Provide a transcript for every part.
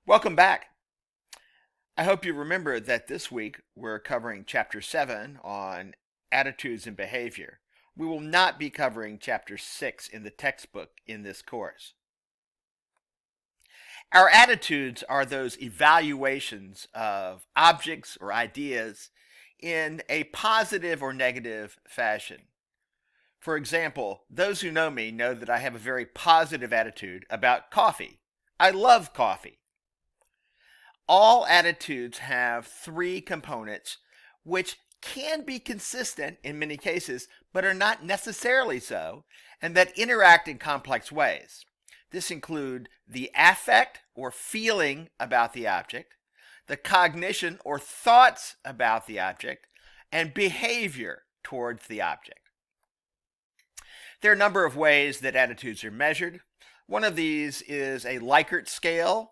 Welcome back. I hope you remember that this week we're covering Chapter 7 on attitudes and behavior. We will not be covering Chapter 6 in the textbook in this course. Our attitudes are those evaluations of objects or ideas in a positive or negative fashion. For example, those who know me know that I have a very positive attitude about coffee. I love coffee. All attitudes have three components which can be consistent in many cases, but are not necessarily so, and that interact in complex ways. This include the affect or feeling about the object, the cognition or thoughts about the object, and behavior towards the object. There are a number of ways that attitudes are measured. One of these is a Likert scale.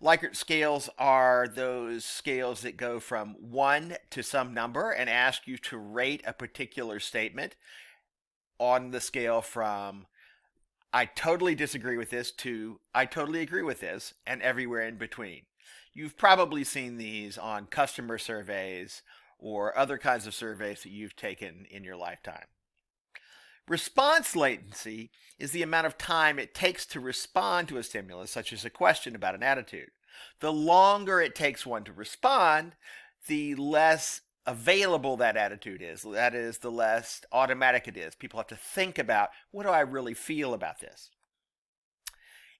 Likert scales are those scales that go from 1 to some number and ask you to rate a particular statement on the scale from I totally disagree with this to I totally agree with this and everywhere in between. You've probably seen these on customer surveys or other kinds of surveys that you've taken in your lifetime. Response latency is the amount of time it takes to respond to a stimulus, such as a question about an attitude. The longer it takes one to respond, the less available that attitude is. That is, the less automatic it is. People have to think about, what do I really feel about this?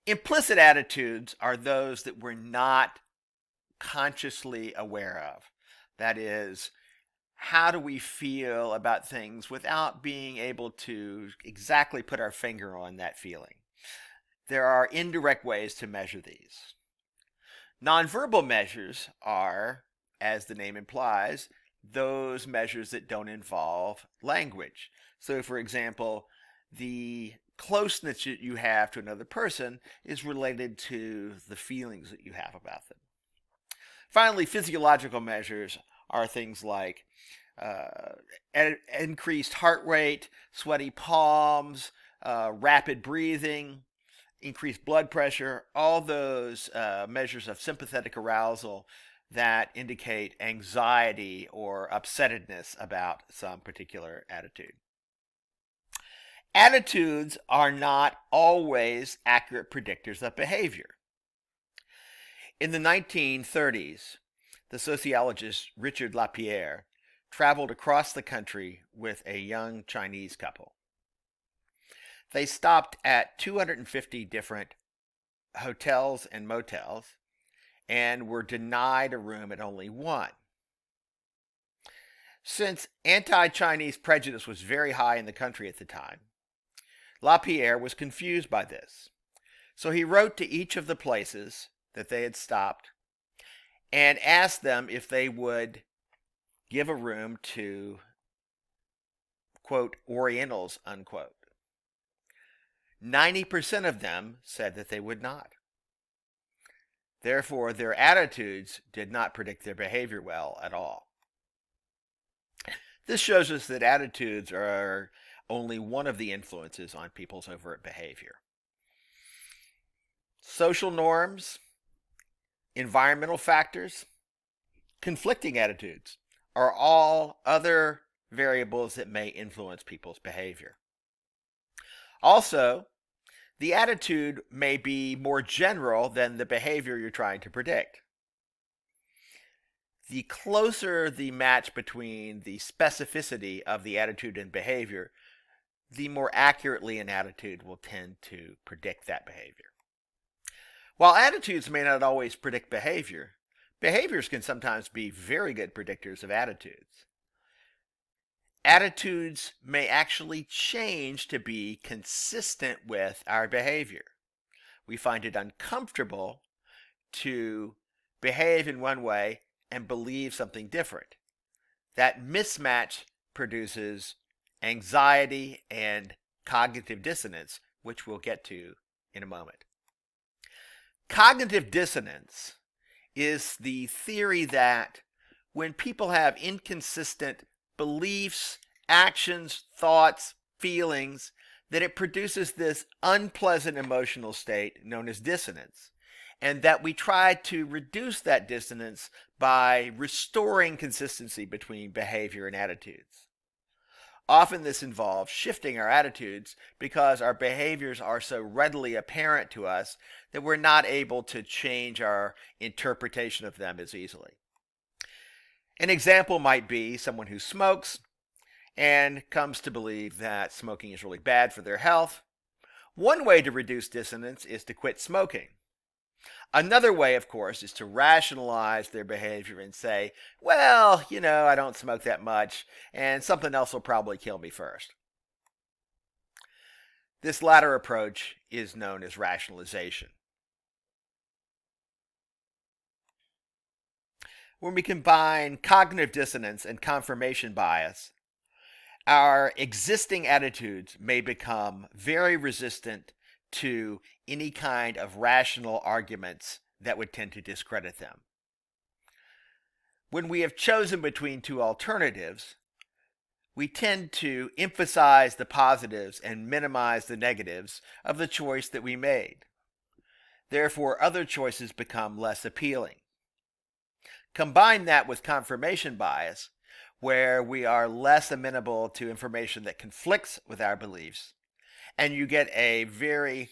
Implicit attitudes are those that we're not consciously aware of. That is, how do we feel about things without being able to exactly put our finger on that feeling? There are indirect ways to measure these. Nonverbal measures are, as the name implies, those measures that don't involve language. So, for example, the closeness that you have to another person is related to the feelings that you have about them. Finally, physiological measures are things like increased heart rate, sweaty palms, rapid breathing, increased blood pressure, all those measures of sympathetic arousal that indicate anxiety or upsettedness about some particular attitude. Attitudes are not always accurate predictors of behavior. In the 1930s, the sociologist Richard LaPiere traveled across the country with a young Chinese couple. They stopped at 250 different hotels and motels and were denied a room at only one. Since anti-Chinese prejudice was very high in the country at the time, LaPiere was confused by this. So he wrote to each of the places that they had stopped and asked them if they would give a room to, quote, Orientals, unquote. 90% of them said that they would not. Therefore, their attitudes did not predict their behavior well at all. This shows us that attitudes are only one of the influences on people's overt behavior. Social norms, environmental factors, conflicting attitudes are all other variables that may influence people's behavior. Also, the attitude may be more general than the behavior you're trying to predict. The closer the match between the specificity of the attitude and behavior, the more accurately an attitude will tend to predict that behavior. While attitudes may not always predict behavior, behaviors can sometimes be very good predictors of attitudes. Attitudes may actually change to be consistent with our behavior. We find it uncomfortable to behave in one way and believe something different. That mismatch produces anxiety and cognitive dissonance, which we'll get to in a moment. Cognitive dissonance is the theory that when people have inconsistent beliefs, actions, thoughts, feelings, that it produces this unpleasant emotional state known as dissonance. and that we try to reduce that dissonance by restoring consistency between behavior and attitudes. Often this involves shifting our attitudes because our behaviors are so readily apparent to us that we're not able to change our interpretation of them as easily. An example might be someone who smokes and comes to believe that smoking is really bad for their health. One way to reduce dissonance is to quit smoking. Another way, of course, is to rationalize their behavior and say, well, I don't smoke that much, and something else will probably kill me first. This latter approach is known as rationalization. When we combine cognitive dissonance and confirmation bias, our existing attitudes may become very resistant to any kind of rational arguments that would tend to discredit them. When we have chosen between two alternatives, we tend to emphasize the positives and minimize the negatives of the choice that we made. Therefore, other choices become less appealing. Combine that with confirmation bias, where we are less amenable to information that conflicts with our beliefs, and you get a very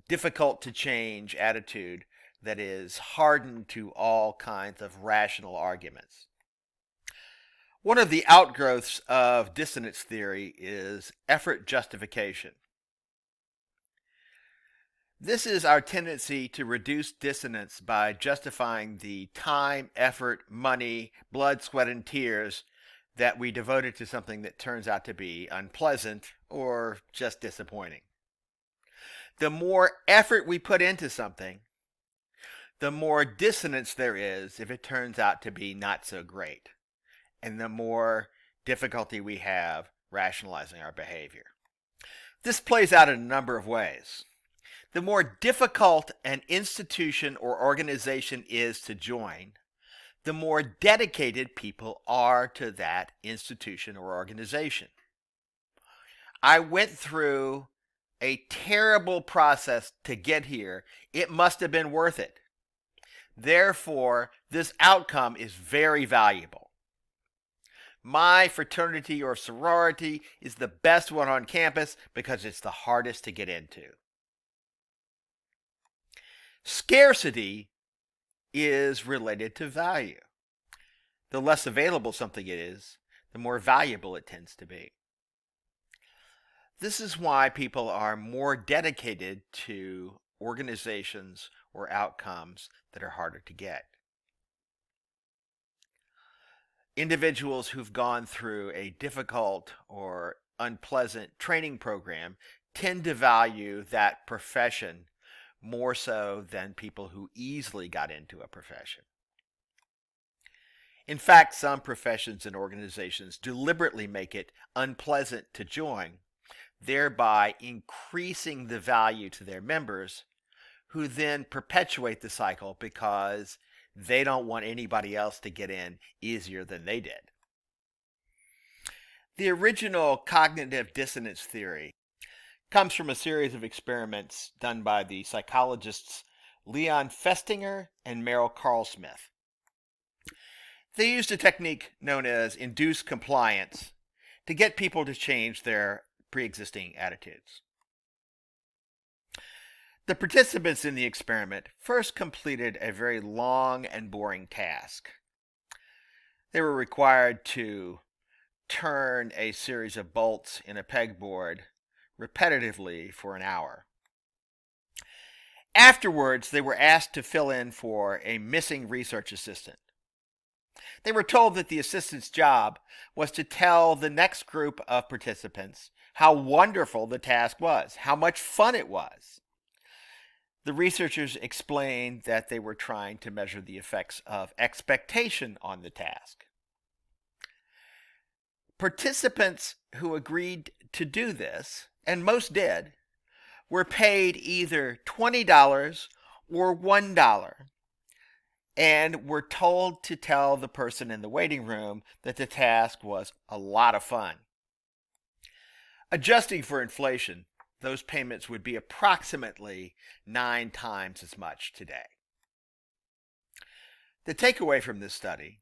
difficult to change attitude that is hardened to all kinds of rational arguments. One of the outgrowths of dissonance theory is effort justification. This is our tendency to reduce dissonance by justifying the time, effort, money, blood, sweat, and tears that we devoted to something that turns out to be unpleasant or just disappointing. The more effort we put into something, the more dissonance there is if it turns out to be not so great, and the more difficulty we have rationalizing our behavior. This plays out in a number of ways. The more difficult an institution or organization is to join, the more dedicated people are to that institution or organization. I went through a terrible process to get here. It must have been worth it. Therefore, this outcome is very valuable. My fraternity or sorority is the best one on campus because it's the hardest to get into. Scarcity is related to value. The less available something is, the more valuable it tends to be. This is why people are more dedicated to organizations or outcomes that are harder to get. Individuals who've gone through a difficult or unpleasant training program tend to value that profession more so than people who easily got into a profession. In fact, some professions and organizations deliberately make it unpleasant to join, thereby increasing the value to their members, who then perpetuate the cycle because they don't want anybody else to get in easier than they did. The original cognitive dissonance theory comes from a series of experiments done by the psychologists Leon Festinger and Merrill Carlsmith. They used a technique known as induced compliance to get people to change their pre-existing attitudes. The participants in the experiment first completed a very long and boring task. They were required to turn a series of bolts in a pegboard repetitively for an hour. Afterwards, they were asked to fill in for a missing research assistant. They were told that the assistant's job was to tell the next group of participants how wonderful the task was, how much fun it was. The researchers explained that they were trying to measure the effects of expectation on the task. Participants who agreed to do this, and most did, were paid either $20 or $1 and were told to tell the person in the waiting room that the task was a lot of fun. Adjusting for inflation, those payments would be approximately 9 times as much today. The takeaway from this study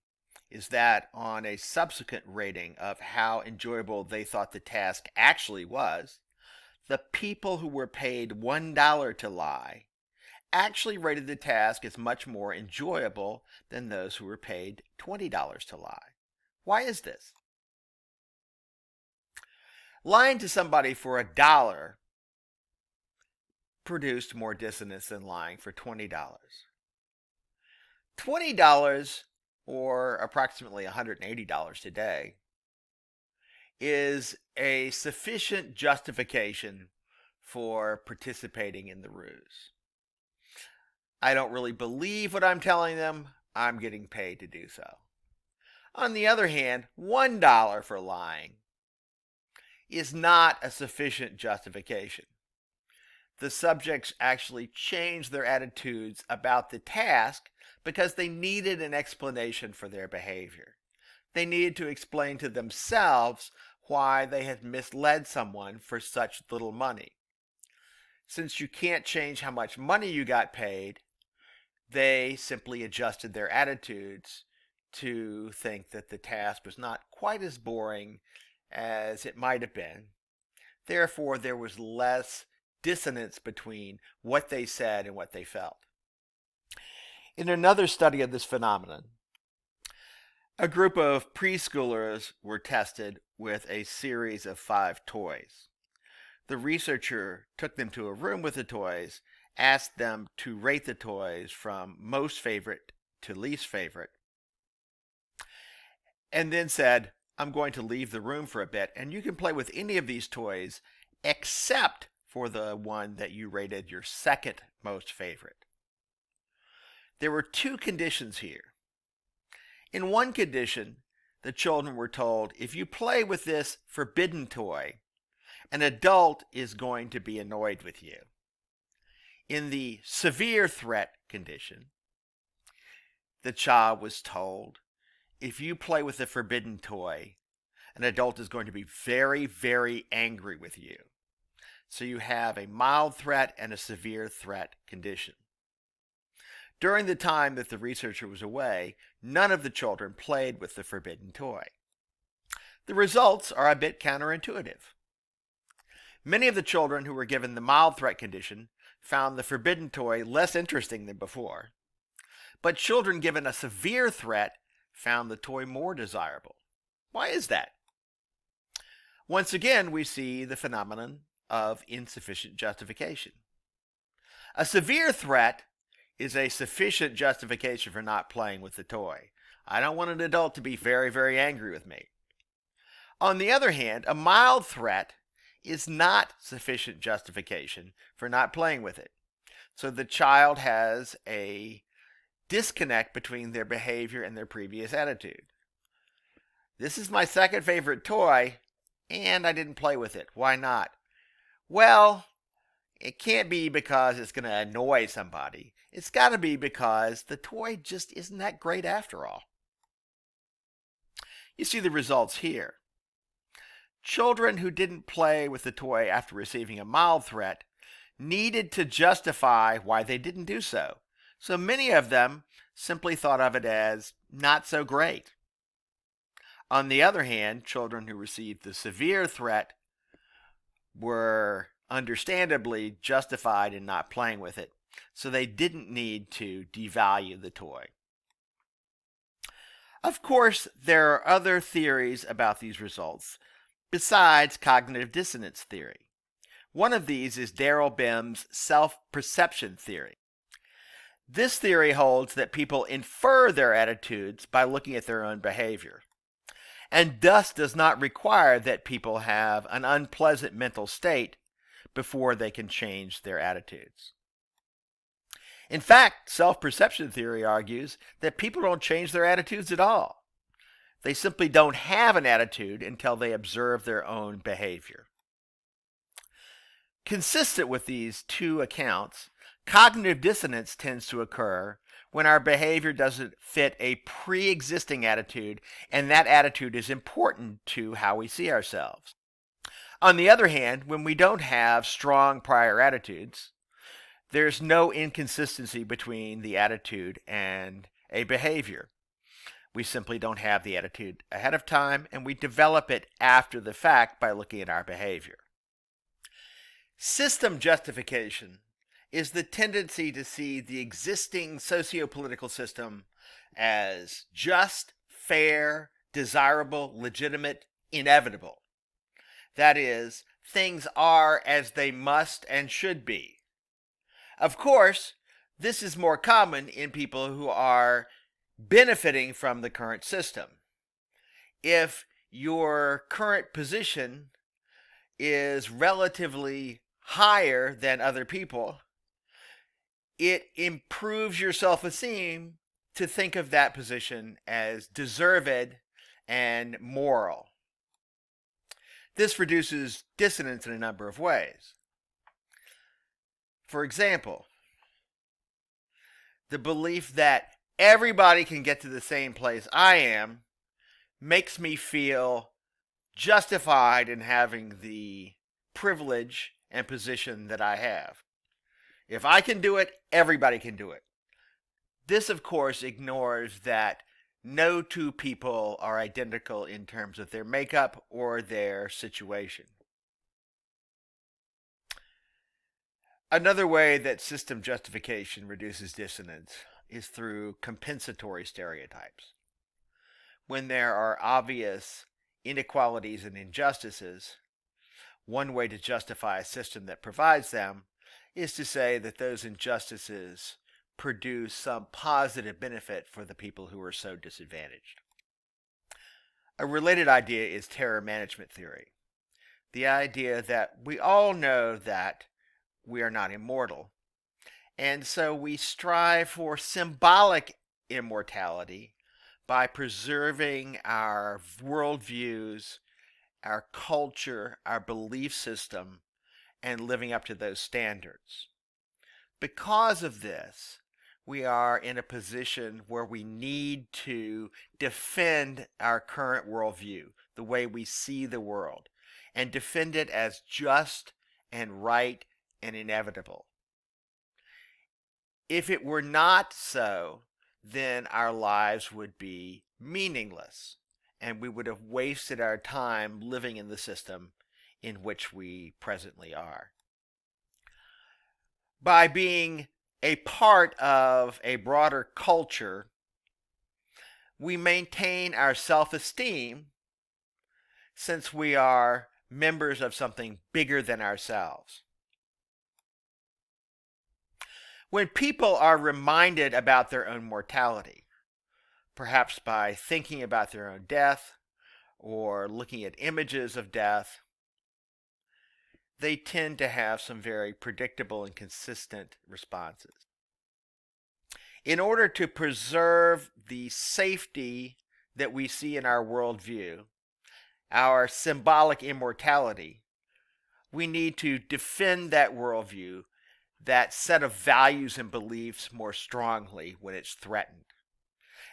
is that on a subsequent rating of how enjoyable they thought the task actually was, the people who were paid $1 to lie actually rated the task as much more enjoyable than those who were paid $20 to lie. Why is this? Lying to somebody for $1 produced more dissonance than lying for $20. $20, or approximately $180 today, is a sufficient justification for participating in the ruse. I don't really believe what I'm telling them. I'm getting paid to do so. On the other hand, $1 for lying is not a sufficient justification. The subjects actually changed their attitudes about the task because they needed an explanation for their behavior. They needed to explain to themselves why they had misled someone for such little money. Since you can't change how much money you got paid, they simply adjusted their attitudes to think that the task was not quite as boring as it might have been. Therefore, there was less dissonance between what they said and what they felt. In another study of this phenomenon, a group of preschoolers were tested with a series of 5 toys. The researcher took them to a room with the toys, asked them to rate the toys from most favorite to least favorite, and then said, I'm going to leave the room for a bit, and you can play with any of these toys except for the one that you rated your second most favorite. There were 2 conditions here. In one condition, the children were told, if you play with this forbidden toy, an adult is going to be annoyed with you. In the severe threat condition, the child was told, if you play with the forbidden toy, an adult is going to be very, very angry with you. So you have a mild threat and a severe threat condition. During the time that the researcher was away, none of the children played with the forbidden toy. The results are a bit counterintuitive. Many of the children who were given the mild threat condition found the forbidden toy less interesting than before, but children given a severe threat found the toy more desirable. Why is that? Once again, we see the phenomenon of insufficient justification. A severe threat is a sufficient justification for not playing with the toy. I don't want an adult to be very, very angry with me. On the other hand, a mild threat is not sufficient justification for not playing with it. So the child has a disconnect between their behavior and their previous attitude. This is my second favorite toy, and I didn't play with it. Why not? Well, it can't be because it's going to annoy somebody. It's got to be because the toy just isn't that great after all. You see the results here. Children who didn't play with the toy after receiving a mild threat needed to justify why they didn't do so. So many of them simply thought of it as not so great. On the other hand, children who received the severe threat were understandably justified in not playing with it, so they didn't need to devalue the toy. Of course, there are other theories about these results besides cognitive dissonance theory. One of these is Daryl Bem's self-perception theory. This theory holds that people infer their attitudes by looking at their own behavior, and thus does not require that people have an unpleasant mental state before they can change their attitudes. In fact, self-perception theory argues that people don't change their attitudes at all. They simply don't have an attitude until they observe their own behavior. Consistent with these 2 accounts, cognitive dissonance tends to occur when our behavior doesn't fit a pre-existing attitude, and that attitude is important to how we see ourselves. On the other hand, when we don't have strong prior attitudes, there's no inconsistency between the attitude and a behavior. We simply don't have the attitude ahead of time, and we develop it after the fact by looking at our behavior. System justification is the tendency to see the existing sociopolitical system as just, fair, desirable, legitimate, inevitable. That is, things are as they must and should be. Of course, this is more common in people who are benefiting from the current system. If your current position is relatively higher than other people, it improves your self-esteem to think of that position as deserved and moral. This reduces dissonance in a number of ways. For example, the belief that everybody can get to the same place I am makes me feel justified in having the privilege and position that I have. If I can do it, everybody can do it. This, of course, ignores that no two people are identical in terms of their makeup or their situation. Another way that system justification reduces dissonance is through compensatory stereotypes. When there are obvious inequalities and injustices, one way to justify a system that provides them is to say that those injustices produce some positive benefit for the people who are so disadvantaged. A related idea is terror management theory. The idea that we all know that we are not immortal, and so we strive for symbolic immortality by preserving our worldviews, our culture, our belief system, and living up to those standards. Because of this, we are in a position where we need to defend our current worldview, the way we see the world, and defend it as just and right and inevitable. If it were not so, then our lives would be meaningless, and we would have wasted our time living in the system in which we presently are. By being a part of a broader culture, we maintain our self-esteem since we are members of something bigger than ourselves. When people are reminded about their own mortality, perhaps by thinking about their own death or looking at images of death, they tend to have some very predictable and consistent responses. In order to preserve the safety that we see in our worldview, our symbolic immortality, we need to defend that worldview, that set of values and beliefs more strongly when it's threatened.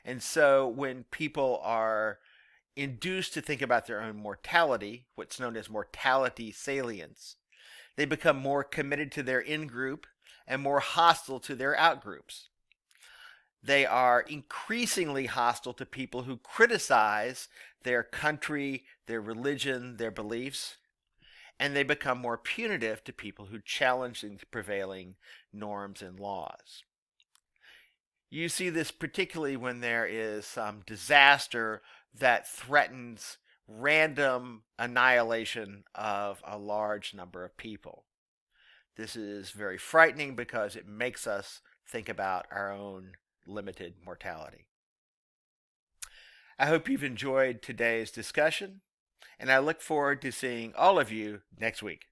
And so when people are induced to think about their own mortality, what's known as mortality salience, they become more committed to their in-group and more hostile to their out-groups. They are increasingly hostile to people who criticize their country, their religion, their beliefs, and they become more punitive to people who challenge the prevailing norms and laws. You see this particularly when there is some disaster that threatens random annihilation of a large number of people. This is very frightening because it makes us think about our own limited mortality. I hope you've enjoyed today's discussion, and I look forward to seeing all of you next week.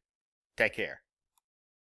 Take care.